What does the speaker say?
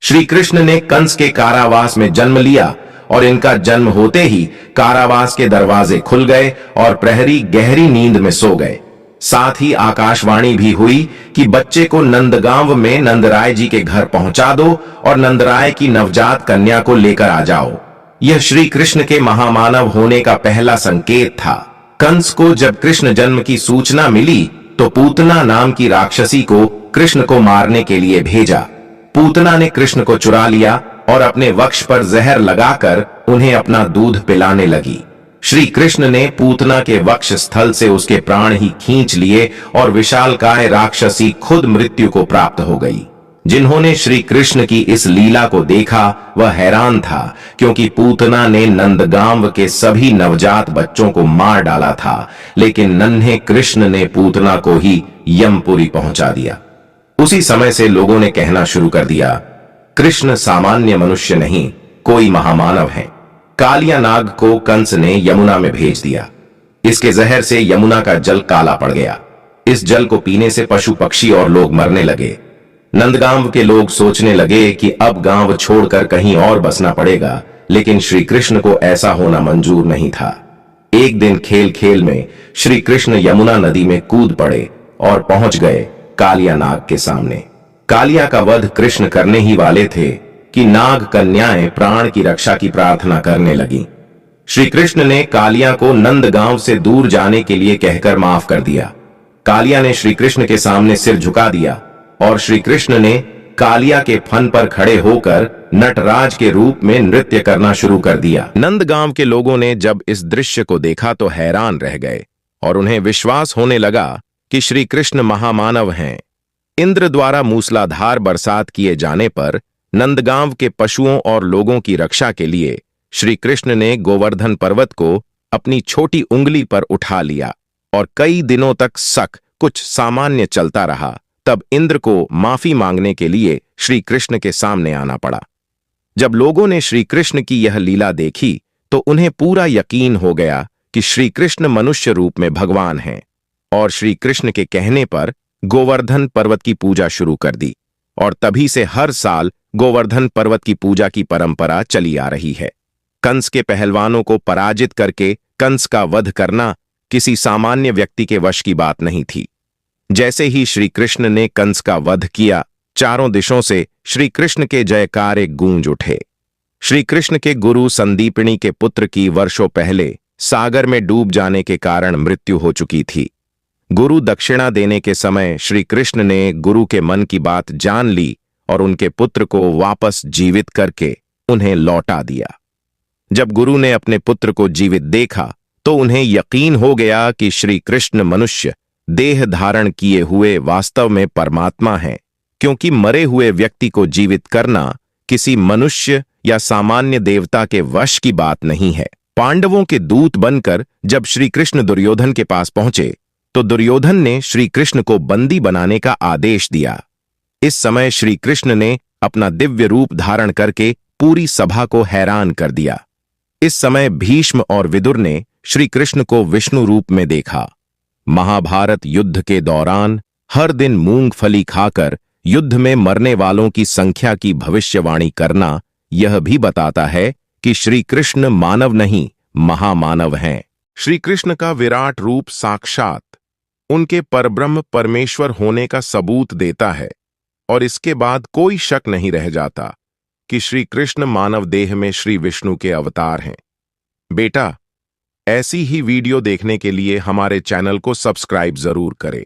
श्री कृष्ण ने कंस के कारावास में जन्म लिया और इनका जन्म होते ही कारावास के दरवाजे खुल गए और प्रहरी गहरी नींद में सो गए। साथ ही आकाशवाणी भी हुई कि बच्चे को नंदगांव में नंदराय जी के घर पहुंचा दो और नंदराय की नवजात कन्या को लेकर आ जाओ। यह श्री कृष्ण के महामानव होने का पहला संकेत था। कंस को जब कृष्ण जन्म की सूचना मिली तो पूतना नाम की राक्षसी को कृष्ण को मारने के लिए भेजा। पूतना ने कृष्ण को चुरा लिया और अपने वक्ष पर जहर लगाकर उन्हें अपना दूध पिलाने लगी। श्री कृष्ण ने पूतना के वक्ष स्थल से उसके प्राण ही खींच लिए और विशालकाय राक्षसी खुद मृत्यु को प्राप्त हो गई। जिन्होंने श्री कृष्ण की इस लीला को देखा वह हैरान था, क्योंकि पूतना ने नंदगांव के सभी नवजात बच्चों को मार डाला था, लेकिन नन्हे कृष्ण ने पूतना को ही यमपुरी पहुंचा दिया। उसी समय से लोगों ने कहना शुरू कर दिया, कृष्ण सामान्य मनुष्य नहीं, कोई महामानव है। कालिया नाग को कंस ने यमुना में भेज दिया। इसके जहर से यमुना का जल काला पड़ गया। इस जल को पीने से पशु पक्षी और लोग मरने लगे। नंदगांव के लोग सोचने लगे कि अब गांव छोड़कर कहीं और बसना पड़ेगा, लेकिन श्री कृष्ण को ऐसा होना मंजूर नहीं था। एक दिन खेल खेल में श्री कृष्ण यमुना नदी में कूद पड़े और पहुंच गए कालिया नाग के सामने। कालिया का वध कृष्ण करने ही वाले थे कि नाग कन्याएं प्राण की रक्षा की प्रार्थना करने लगी। श्री कृष्ण ने कालिया को नंदगांव से दूर जाने के लिए कहकर माफ कर दिया। कालिया ने श्री कृष्ण के सामने सिर झुका दिया और श्री कृष्ण ने कालिया के फन पर खड़े होकर नटराज के रूप में नृत्य करना शुरू कर दिया। नंदगांव के लोगों ने जब इस दृश्य को देखा तो हैरान रह गए और उन्हें विश्वास होने लगा कि श्री कृष्ण महामानव हैं। इंद्र द्वारा मूसलाधार बरसात किए जाने पर नंदगांव के पशुओं और लोगों की रक्षा के लिए श्री कृष्ण ने गोवर्धन पर्वत को अपनी छोटी उंगली पर उठा लिया और कई दिनों तक शक कुछ सामान्य चलता रहा। तब इंद्र को माफी मांगने के लिए श्री कृष्ण के सामने आना पड़ा। जब लोगों ने श्री कृष्ण की यह लीला देखी तो उन्हें पूरा यकीन हो गया कि श्री कृष्ण मनुष्य रूप में भगवान हैं, और श्री कृष्ण के कहने पर गोवर्धन पर्वत की पूजा शुरू कर दी। और तभी से हर साल गोवर्धन पर्वत की पूजा की परंपरा चली आ रही है। कंस के पहलवानों को पराजित करके कंस का वध करना किसी सामान्य व्यक्ति के वश की बात नहीं थी। जैसे ही श्री कृष्ण ने कंस का वध किया, चारों दिशों से श्री कृष्ण के जयकारे गूंज उठे। श्री कृष्ण के गुरु संदीपनी के पुत्र की वर्षों पहले सागर में डूब जाने के कारण मृत्यु हो चुकी थी। गुरु दक्षिणा देने के समय श्री कृष्ण ने गुरु के मन की बात जान ली और उनके पुत्र को वापस जीवित करके उन्हें लौटा दिया। जब गुरु ने अपने पुत्र को जीवित देखा तो उन्हें यकीन हो गया कि श्री कृष्ण मनुष्य देह धारण किए हुए वास्तव में परमात्मा है, क्योंकि मरे हुए व्यक्ति को जीवित करना किसी मनुष्य या सामान्य देवता के वश की बात नहीं है। पांडवों के दूत बनकर जब श्री कृष्ण दुर्योधन के पास पहुंचे तो दुर्योधन ने श्री कृष्ण को बंदी बनाने का आदेश दिया। इस समय श्री कृष्ण ने अपना दिव्य रूप धारण करके पूरी सभा को हैरान कर दिया। इस समय भीष्म और विदुर ने श्री कृष्ण को विष्णु रूप में देखा। महाभारत युद्ध के दौरान हर दिन मूंगफली खाकर युद्ध में मरने वालों की संख्या की भविष्यवाणी करना यह भी बताता है कि श्री कृष्ण मानव नहीं, महामानव हैं। श्री कृष्ण का विराट रूप साक्षात उनके परब्रह्म परमेश्वर होने का सबूत देता है, और इसके बाद कोई शक नहीं रह जाता कि श्री कृष्ण मानव देह में श्री विष्णु के अवतार हैं। बेटा, ऐसी ही वीडियो देखने के लिए हमारे चैनल को सब्सक्राइब जरूर करें।